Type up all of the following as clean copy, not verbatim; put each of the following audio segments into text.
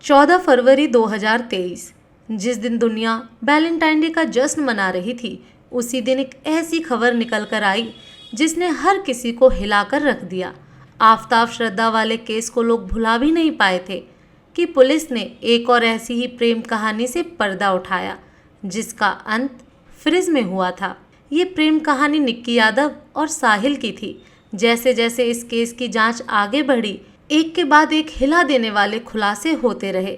14 फरवरी 2023, जिस दिन दुनिया वैलेंटाइन डे का जश्न मना रही थी, उसी दिन एक ऐसी खबर निकल कर आई जिसने हर किसी को हिलाकर रख दिया। आफताब श्रद्धा वाले केस को लोग भुला भी नहीं पाए थे कि पुलिस ने एक और ऐसी ही प्रेम कहानी से पर्दा उठाया जिसका अंत फ्रिज में हुआ था। ये प्रेम कहानी निक्की यादव और साहिल की थी। जैसे जैसे इस केस की जांच आगे बढ़ी, एक के बाद एक हिला देने वाले खुलासे होते रहे।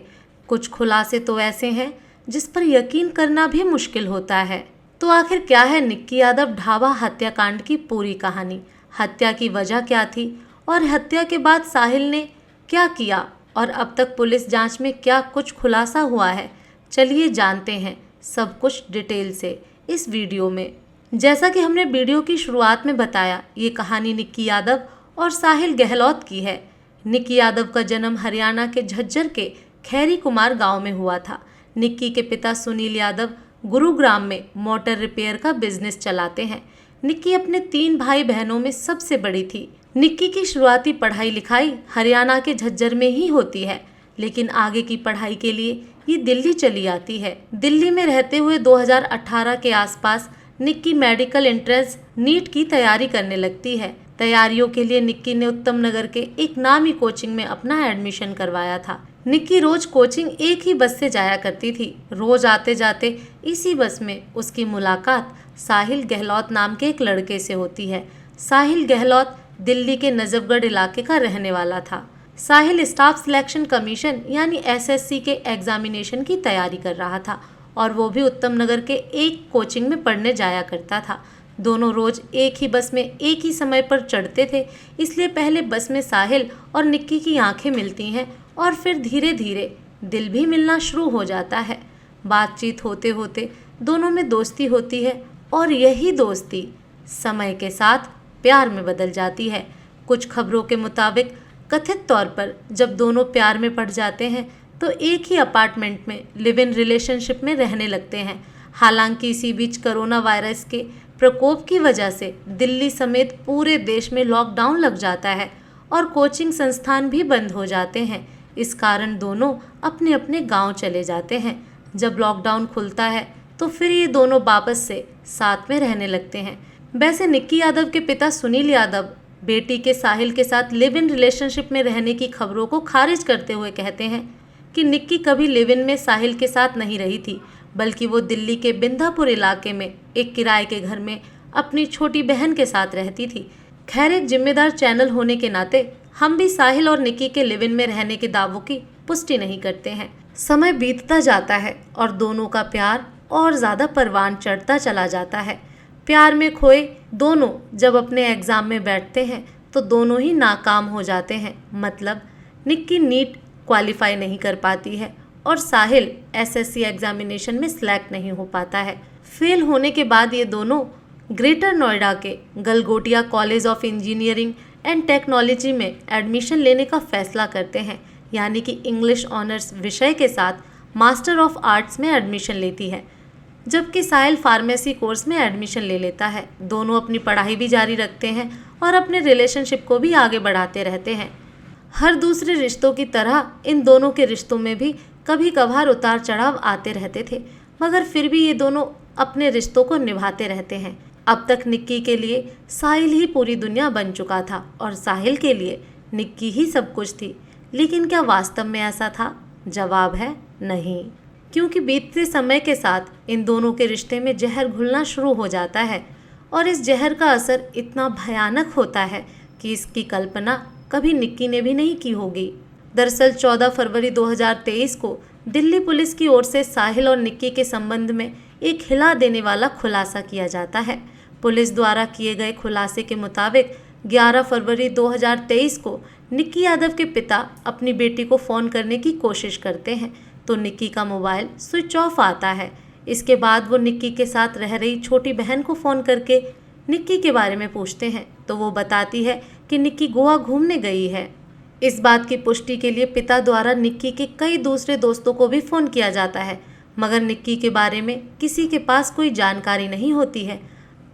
कुछ खुलासे तो ऐसे हैं जिस पर यकीन करना भी मुश्किल होता है। तो आखिर क्या है निक्की यादव ढाबा हत्याकांड की पूरी कहानी? हत्या की वजह क्या थी और हत्या के बाद साहिल ने क्या किया और अब तक पुलिस जांच में क्या कुछ खुलासा हुआ है? चलिए जानते हैं सब कुछ डिटेल से इस वीडियो में। जैसा कि हमने वीडियो की शुरुआत में बताया, ये कहानी निक्की यादव और साहिल गहलोत की है। निक्की यादव का जन्म हरियाणा के झज्जर के खैरी कुमार गांव में हुआ था। निक्की के पिता सुनील यादव गुरुग्राम में मोटर रिपेयर का बिजनेस चलाते हैं। निक्की अपने 3 भाई बहनों में सबसे बड़ी थी। निक्की की शुरुआती पढ़ाई लिखाई हरियाणा के झज्जर में ही होती है, लेकिन आगे की पढ़ाई के लिए ये दिल्ली चली आती है। दिल्ली में रहते हुए 2018 के आसपास निक्की मेडिकल एंट्रेंस नीट की तैयारी करने लगती है। तैयारियों के लिए निक्की ने उत्तम नगर के एक नामी कोचिंग में अपना एडमिशन करवाया था। निक्की रोज कोचिंग एक ही बस से जाया करती थी। रोज आते जाते इसी बस में उसकी मुलाकात साहिल गहलोत नाम के एक लड़के से होती है। साहिल गहलोत दिल्ली के नजफगढ़ इलाके का रहने वाला था। साहिल स्टाफ सिलेक्शन कमीशन यानी एसएससी के एग्जामिनेशन की तैयारी कर रहा था और वो भी उत्तम नगर के एक कोचिंग में पढ़ने जाया करता था। दोनों रोज एक ही बस में एक ही समय पर चढ़ते थे, इसलिए पहले बस में साहिल और निक्की की आंखें मिलती हैं और फिर धीरे धीरे दिल भी मिलना शुरू हो जाता है। बातचीत होते होते दोनों में दोस्ती होती है और यही दोस्ती समय के साथ प्यार में बदल जाती है। कुछ खबरों के मुताबिक कथित तौर पर जब दोनों प्यार में पड़ जाते हैं तो एक ही अपार्टमेंट में लिव इन रिलेशनशिप में रहने लगते हैं। हालांकि इसी बीच कोरोना वायरस के प्रकोप की वजह से दिल्ली समेत पूरे देश में लॉकडाउन लग जाता है और कोचिंग संस्थान भी बंद हो जाते हैं। इस कारण दोनों अपने अपने गांव चले जाते हैं। जब लॉकडाउन खुलता है तो फिर ये दोनों वापस से साथ में रहने लगते हैं। वैसे निक्की यादव के पिता सुनील यादव बेटी के साहिल के साथ लिव इन रिलेशनशिप में रहने की खबरों को खारिज करते हुए कहते हैं कि निक्की कभी लिव इन में साहिल के साथ नहीं रही थी, बल्कि वो दिल्ली के बिंदापुर इलाके में एक किराए के घर में अपनी छोटी बहन के साथ रहती थी। खैर, एक जिम्मेदार चैनल होने के नाते हम भी साहिल और निक्की के लिव इन में रहने के दावों की पुष्टि नहीं करते हैं। समय बीतता जाता है और दोनों का प्यार और ज़्यादा परवान चढ़ता चला जाता है। प्यार में खोए दोनों जब अपने एग्ज़ाम में बैठते हैं तो दोनों ही नाकाम हो जाते हैं। मतलब निक्की नीट क्वालिफाई नहीं कर पाती है और साहिल एसएससी एग्जामिनेशन में सिलेक्ट नहीं हो पाता है। फेल होने के बाद ये दोनों ग्रेटर नोएडा के Galgotia college of engineering and technology में एडमिशन लेने का फैसला करते हैं, यानी कि इंग्लिश ऑनर्स विषय के साथ मास्टर ऑफ आर्ट्स में एडमिशन लेती है, जबकि साहिल फार्मेसी कोर्स में एडमिशन ले लेता है। दोनों अपनी पढ़ाई भी जारी रखते हैं और अपने रिलेशनशिप को भी आगे बढ़ाते रहते हैं। हर दूसरे रिश्तों की तरह इन दोनों के रिश्तों में भी कभी कभार उतार चढ़ाव आते रहते थे, मगर फिर भी ये दोनों अपने रिश्तों को निभाते रहते हैं। अब तक निक्की के लिए साहिल ही पूरी दुनिया बन चुका था और साहिल के लिए निक्की ही सब कुछ थी। लेकिन क्या वास्तव में ऐसा था? जवाब है नहीं, क्योंकि बीतते समय के साथ इन दोनों के रिश्ते में जहर घुलना शुरू हो जाता है और इस जहर का असर इतना भयानक होता है कि इसकी कल्पना कभी निक्की ने भी नहीं की होगी। दरअसल 14 फरवरी 2023 को दिल्ली पुलिस की ओर से साहिल और निक्की के संबंध में एक हिला देने वाला खुलासा किया जाता है। पुलिस द्वारा किए गए खुलासे के मुताबिक 11 फरवरी 2023 को निक्की यादव के पिता अपनी बेटी को फ़ोन करने की कोशिश करते हैं तो निक्की का मोबाइल स्विच ऑफ आता है। इसके बाद वो निक्की के साथ रह रही छोटी बहन को फ़ोन करके निक्की के बारे में पूछते हैं तो वो बताती है कि निक्की गोवा घूमने गई है। इस बात की पुष्टि के लिए पिता द्वारा निक्की के कई दूसरे दोस्तों को भी फ़ोन किया जाता है, मगर निक्की के बारे में किसी के पास कोई जानकारी नहीं होती है।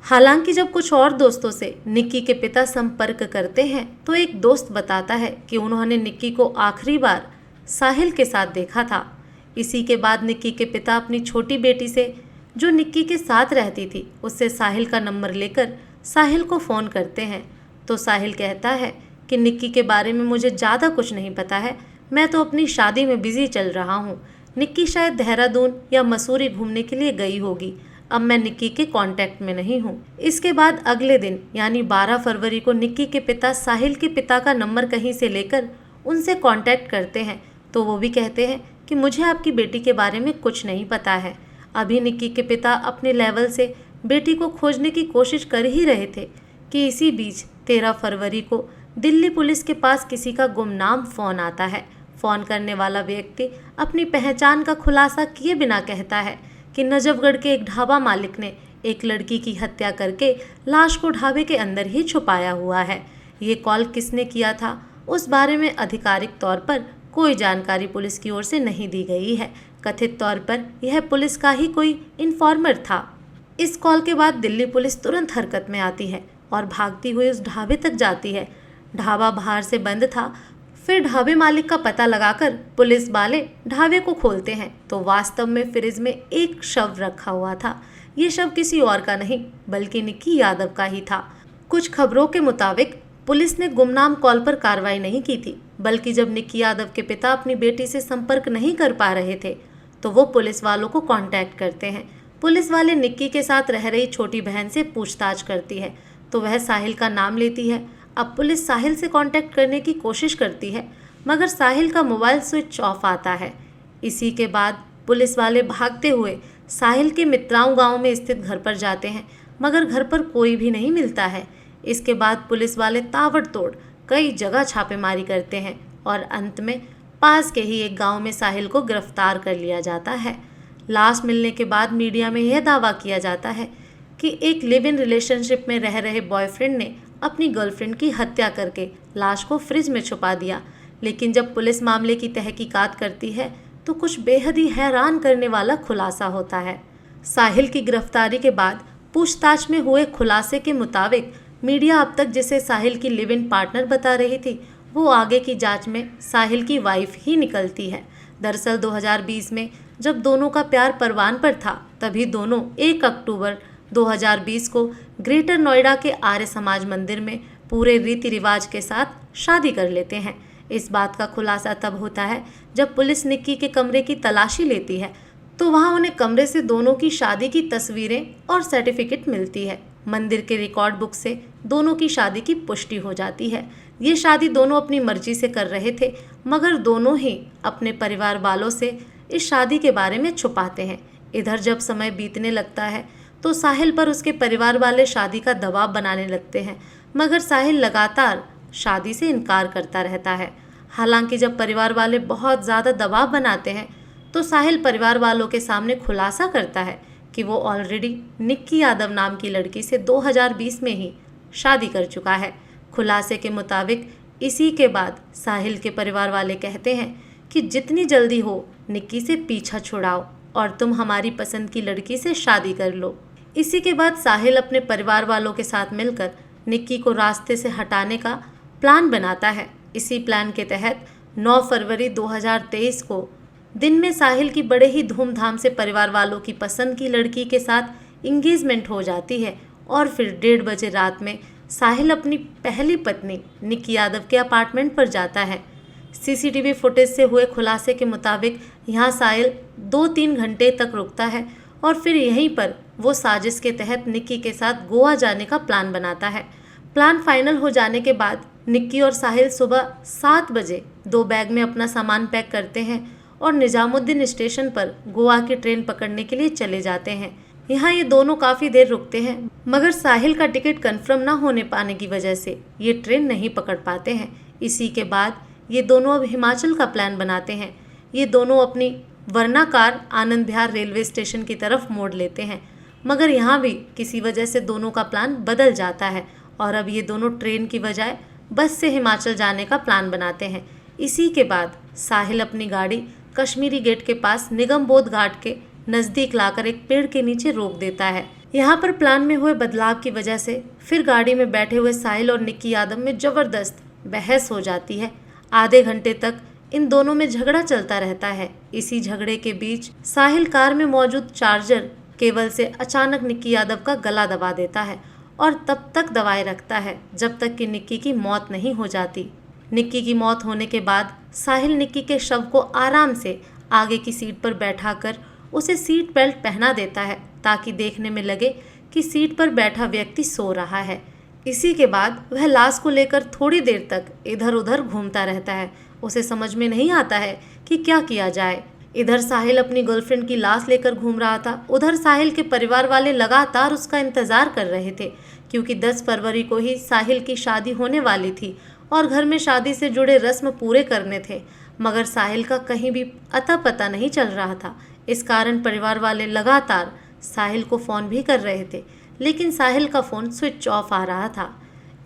हालांकि जब कुछ और दोस्तों से निक्की के पिता संपर्क करते हैं तो एक दोस्त बताता है कि उन्होंने निक्की को आखिरी बार साहिल के साथ देखा था। इसी के बाद निक्की के पिता अपनी छोटी बेटी से, जो निक्की के साथ रहती थी, उससे साहिल का नंबर लेकर साहिल को फ़ोन करते हैं। तो साहिल कहता है कि निक्की के बारे में मुझे ज़्यादा कुछ नहीं पता है, मैं तो अपनी शादी में बिज़ी चल रहा हूँ। निक्की शायद देहरादून या मसूरी घूमने के लिए गई होगी। अब मैं निक्की के कांटेक्ट में नहीं हूँ। इसके बाद अगले दिन यानी 12 फरवरी को निक्की के पिता साहिल के पिता का नंबर कहीं से लेकर उनसे कांटेक्ट करते हैं। तो वो भी कहते हैं कि मुझे आपकी बेटी के बारे में कुछ नहीं पता है। अभी निक्की के पिता अपने लेवल से बेटी को खोजने की कोशिश कर ही रहे थे कि इसी बीच 13 फरवरी को दिल्ली पुलिस के पास किसी का गुमनाम फ़ोन आता है। फ़ोन करने वाला व्यक्ति अपनी पहचान का खुलासा किए बिना कहता है कि नजफगढ़ के एक ढाबा मालिक ने एक लड़की की हत्या करके लाश को ढाबे के अंदर ही छुपाया हुआ है। ये कॉल किसने किया था, उस बारे में आधिकारिक तौर पर कोई जानकारी पुलिस की ओर से नहीं दी गई है। कथित तौर पर यह पुलिस का ही कोई इन्फॉर्मर था। इस कॉल के बाद दिल्ली पुलिस तुरंत हरकत में आती है और भागती हुई उस ढाबे तक जाती है। ढाबा बाहर से बंद था। फिर ढाबे मालिक का पता लगाकर पुलिस वाले ढाबे को खोलते हैं तो वास्तव में फ्रिज में एक शव रखा हुआ था। ये शव किसी और का नहीं बल्कि निक्की यादव का ही था। कुछ खबरों के मुताबिक पुलिस ने गुमनाम कॉल पर कार्रवाई नहीं की थी, बल्कि जब निक्की यादव के पिता अपनी बेटी से संपर्क नहीं कर पा रहे थे तो वो पुलिस वालों को कांटेक्ट करते हैं। पुलिस वाले निक्की के साथ रह रही छोटी बहन से पूछताछ करती है तो वह साहिल का नाम लेती है। अब पुलिस साहिल से कांटेक्ट करने की कोशिश करती है मगर साहिल का मोबाइल स्विच ऑफ आता है। इसी के बाद पुलिस वाले भागते हुए साहिल के मित्राओं गांव में स्थित घर पर जाते हैं मगर घर पर कोई भी नहीं मिलता है। इसके बाद पुलिस वाले ताबड़तोड़ कई जगह छापेमारी करते हैं और अंत में पास के ही एक गांव में साहिल को गिरफ्तार कर लिया जाता है। लाश मिलने के बाद मीडिया में यह दावा किया जाता है कि एक लिव इन रिलेशनशिप में रह रहे बॉयफ्रेंड ने अपनी गर्लफ्रेंड की हत्या करके लाश को फ्रिज में छुपा दिया। लेकिन जब पुलिस मामले की तहकीकात करती है तो कुछ बेहद ही हैरान करने वाला खुलासा होता है। साहिल की गिरफ्तारी के बाद पूछताछ में हुए खुलासे के मुताबिक मीडिया अब तक जिसे साहिल की लिव इन पार्टनर बता रही थी वो आगे की जांच में साहिल की वाइफ ही निकलती है। दरअसल 2020 में जब दोनों का प्यार परवान पर था तभी दोनों 1 अक्टूबर 2020 को ग्रेटर नोएडा के आर्य समाज मंदिर में पूरे रीति रिवाज के साथ शादी कर लेते हैं। इस बात का खुलासा तब होता है जब पुलिस निक्की के कमरे की तलाशी लेती है तो वहां उन्हें कमरे से दोनों की शादी की तस्वीरें और सर्टिफिकेट मिलती है। मंदिर के रिकॉर्ड बुक से दोनों की शादी की पुष्टि हो जाती है। ये शादी दोनों अपनी मर्जी से कर रहे थे मगर दोनों ही अपने परिवार वालों से इस शादी के बारे में छुपाते हैं। इधर जब समय बीतने लगता है तो साहिल पर उसके परिवार वाले शादी का दबाव बनाने लगते हैं मगर साहिल लगातार शादी से इनकार करता रहता है। हालांकि जब परिवार वाले बहुत ज़्यादा दबाव बनाते हैं तो साहिल परिवार वालों के सामने खुलासा करता है कि वो ऑलरेडी निक्की यादव नाम की लड़की से 2020 में ही शादी कर चुका है। खुलासे के मुताबिक इसी के बाद साहिल के परिवार वाले कहते हैं कि जितनी जल्दी हो निक्की से पीछा छुड़ाओ और तुम हमारी पसंद की लड़की से शादी कर लो। इसी के बाद साहिल अपने परिवार वालों के साथ मिलकर निक्की को रास्ते से हटाने का प्लान बनाता है। इसी प्लान के तहत 9 फरवरी 2023 को दिन में साहिल की बड़े ही धूमधाम से परिवार वालों की पसंद की लड़की के साथ इंगेजमेंट हो जाती है और फिर 1:30 बजे रात में साहिल अपनी पहली पत्नी निक्की यादव के अपार्टमेंट पर जाता है। सीसीटीवी फुटेज से हुए खुलासे के मुताबिक यहाँ साहिल 2-3 घंटे तक रुकता है और फिर यहीं पर वो साजिश के तहत निक्की के साथ गोवा जाने का प्लान बनाता है। प्लान फाइनल हो जाने के बाद निक्की और साहिल सुबह 7 बजे 2 बैग में अपना सामान पैक करते हैं और निजामुद्दीन स्टेशन पर गोवा की ट्रेन पकड़ने के लिए चले जाते हैं। यहाँ ये दोनों काफ़ी देर रुकते हैं मगर साहिल का टिकट कंफर्म ना होने पाने की वजह से ये ट्रेन नहीं पकड़ पाते हैं। इसी के बाद ये दोनों अब हिमाचल का प्लान बनाते हैं। ये दोनों अपनी Verna car Anand Vihar railway station की तरफ मोड़ लेते हैं मगर यहाँ भी किसी वजह से दोनों का प्लान बदल जाता है और अब ये दोनों ट्रेन की बजाय बस से हिमाचल जाने का प्लान बनाते हैं। इसी के बाद साहिल अपनी गाड़ी कश्मीरी गेट के पास निगम बोध घाट के नज़दीक लाकर एक पेड़ के नीचे रोक देता है। यहाँ पर प्लान में हुए बदलाव की वजह से फिर गाड़ी में बैठे हुए साहिल और निक्की यादव में ज़बरदस्त बहस हो जाती है। आधे घंटे तक इन दोनों में झगड़ा चलता रहता है। इसी झगड़े के बीच साहिल कार में मौजूद चार्जर केबल से अचानक निक्की यादव का गला दबा देता है और तब तक दबाए रखता है जब तक कि निक्की की मौत नहीं हो जाती। निक्की की मौत होने के बाद साहिल निक्की के शव को आराम से आगे की सीट पर बैठाकर उसे सीट बेल्ट पहना देता है ताकि देखने में लगे कि सीट पर बैठा व्यक्ति सो रहा है। इसी के बाद वह लाश को लेकर थोड़ी देर तक इधर उधर घूमता रहता है। उसे समझ में नहीं आता है कि क्या किया जाए। इधर साहिल अपनी गर्लफ्रेंड की लाश लेकर घूम रहा था, उधर साहिल के परिवार वाले लगातार उसका इंतजार कर रहे थे क्योंकि 10 फरवरी को ही साहिल की शादी होने वाली थी और घर में शादी से जुड़े रस्म पूरे करने थे, मगर साहिल का कहीं भी अता पता नहीं चल रहा था। इस कारण परिवार वाले लगातार साहिल को फ़ोन भी कर रहे थे, लेकिन साहिल का फ़ोन स्विच ऑफ आ रहा था।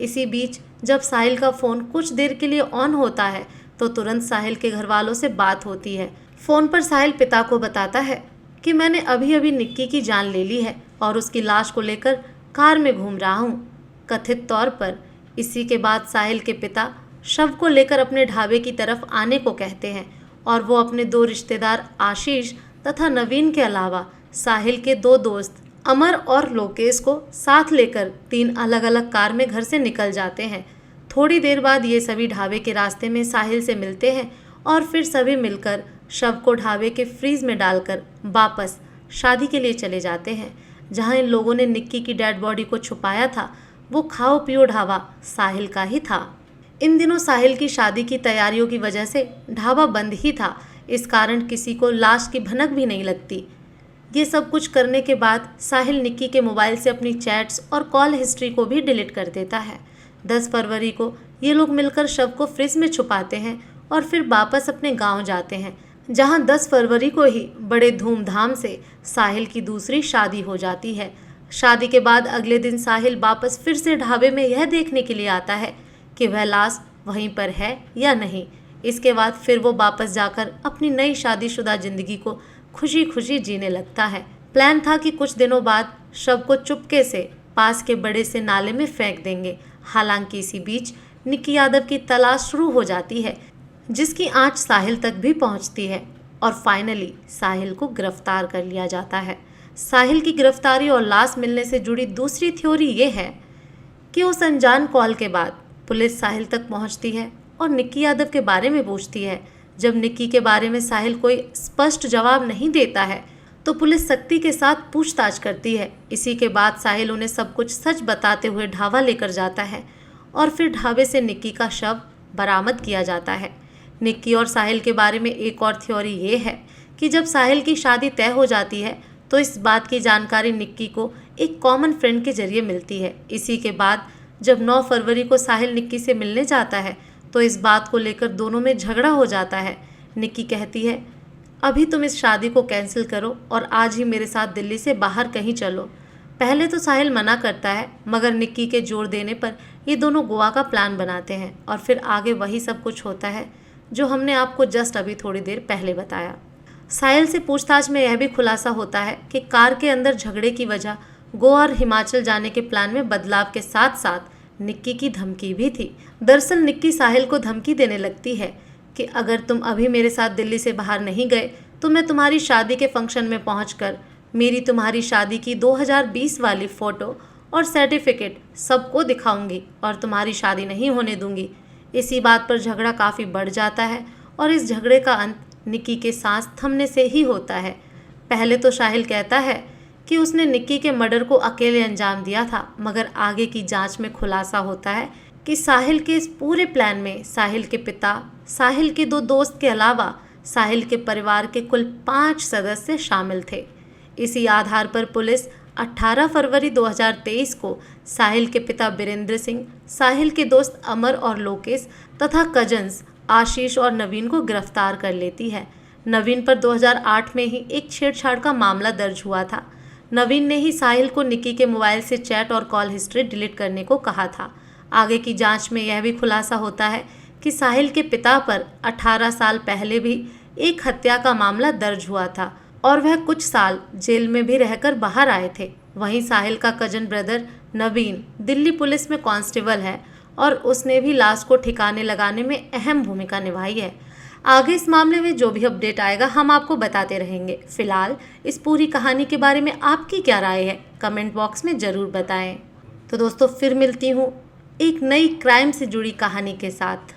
इसी बीच जब साहिल का फ़ोन कुछ देर के लिए ऑन होता है तो तुरंत साहिल के घर वालों से बात होती है। फ़ोन पर साहिल पिता को बताता है कि मैंने अभी अभी निक्की की जान ले ली है और उसकी लाश को लेकर कार में घूम रहा हूँ, कथित तौर पर। इसी के बाद साहिल के पिता शव को लेकर अपने ढाबे की तरफ आने को कहते हैं और वो अपने 2 रिश्तेदार आशीष तथा नवीन के अलावा साहिल के 2 दोस्त अमर और लोकेश को साथ लेकर 3 अलग अलग कार में घर से निकल जाते हैं। थोड़ी देर बाद ये सभी ढाबे के रास्ते में साहिल से मिलते हैं और फिर सभी मिलकर शव को ढाबे के फ्रीज में डालकर वापस शादी के लिए चले जाते हैं। जहां इन लोगों ने निक्की की डेड बॉडी को छुपाया था वो खाओ पियो ढाबा साहिल का ही था। इन दिनों साहिल की शादी की तैयारियों की वजह से ढाबा बंद ही था, इस कारण किसी को लाश की भनक भी नहीं लगती। ये सब कुछ करने के बाद साहिल निक्की के मोबाइल से अपनी चैट्स और कॉल हिस्ट्री को भी डिलीट कर देता है। 10 फरवरी को ये लोग मिलकर शव को फ्रिज में छुपाते हैं और फिर वापस अपने गांव जाते हैं, जहां 10 फरवरी को ही बड़े धूमधाम से साहिल की दूसरी शादी हो जाती है। शादी के बाद अगले दिन साहिल वापस फिर से ढाबे में यह देखने के लिए आता है कि वह लाश वहीं पर है या नहीं। इसके बाद फिर वो वापस जाकर अपनी नई शादीशुदा जिंदगी को खुशी खुशी जीने लगता है। प्लान था कि कुछ दिनों बाद शव को चुपके से पास के बड़े से नाले में फेंक देंगे। हालांकि इसी बीच निक्की यादव की तलाश शुरू हो जाती है, जिसकी आंच साहिल तक भी पहुंचती है और फाइनली साहिल को गिरफ्तार कर लिया जाता है। साहिल की गिरफ्तारी और लाश मिलने से जुड़ी दूसरी थ्योरी ये है कि उस अनजान कॉल के बाद पुलिस साहिल तक पहुंचती है और निक्की यादव के बारे में पूछती है। जब निक्की के बारे में साहिल कोई स्पष्ट जवाब नहीं देता है तो पुलिस सख्ती के साथ पूछताछ करती है। इसी के बाद साहिल उन्हें सब कुछ सच बताते हुए ढाबा लेकर जाता है और फिर ढाबे से निक्की का शव बरामद किया जाता है। निक्की और साहिल के बारे में एक और थ्योरी ये है कि जब साहिल की शादी तय हो जाती है तो इस बात की जानकारी निक्की को एक कॉमन फ्रेंड के जरिए मिलती है। इसी के बाद जब 9 फरवरी को साहिल निक्की से मिलने जाता है तो इस बात को लेकर दोनों में झगड़ा हो जाता है। निक्की कहती है अभी तुम इस शादी को कैंसिल करो और आज ही मेरे साथ दिल्ली से बाहर कहीं चलो। पहले तो साहिल मना करता है, मगर निक्की के जोर देने पर ये दोनों गोवा का प्लान बनाते हैं और फिर आगे वही सब कुछ होता है जो हमने आपको जस्ट अभी थोड़ी देर पहले बताया। साहिल से पूछताछ में यह भी खुलासा होता है कि कार के अंदर झगड़े की वजह गोवा और हिमाचल जाने के प्लान में बदलाव के साथ साथ निक्की की धमकी भी थी। दरअसल निक्की साहिल को धमकी देने लगती है कि अगर तुम अभी मेरे साथ दिल्ली से बाहर नहीं गए तो मैं तुम्हारी शादी के फंक्शन में पहुंचकर मेरी तुम्हारी शादी की 2020 वाली फ़ोटो और सर्टिफिकेट सबको दिखाऊंगी और तुम्हारी शादी नहीं होने दूंगी। इसी बात पर झगड़ा काफ़ी बढ़ जाता है और इस झगड़े का अंत निक्की के सांस थमने से ही होता है। पहले तो साहिल कहता है कि उसने निक्की के मर्डर को अकेले अंजाम दिया था, मगर आगे की जांच में खुलासा होता है कि साहिल के इस पूरे प्लान में साहिल के पिता, साहिल के 2 दोस्त के अलावा साहिल के परिवार के कुल 5 सदस्य शामिल थे। इसी आधार पर पुलिस 18 फरवरी 2023 को साहिल के पिता बीरेंद्र सिंह, साहिल के दोस्त अमर और लोकेश तथा कजन्स आशीष और नवीन को गिरफ्तार कर लेती है। नवीन पर 2008 में ही एक छेड़छाड़ का मामला दर्ज हुआ था। नवीन ने ही साहिल को निक्की के मोबाइल से चैट और कॉल हिस्ट्री डिलीट करने को कहा था। आगे की जांच में यह भी खुलासा होता है कि साहिल के पिता पर 18 साल पहले भी एक हत्या का मामला दर्ज हुआ था और वह कुछ साल जेल में भी रहकर बाहर आए थे। वहीं साहिल का कजन ब्रदर नवीन दिल्ली पुलिस में कांस्टेबल है और उसने भी लाश को ठिकाने लगाने में अहम भूमिका निभाई है। आगे इस मामले में जो भी अपडेट आएगा हम आपको बताते रहेंगे। फिलहाल इस पूरी कहानी के बारे में आपकी क्या राय है, कमेंट बॉक्स में ज़रूर बताएं। तो दोस्तों फिर मिलती हूँ एक नई क्राइम से जुड़ी कहानी के साथ।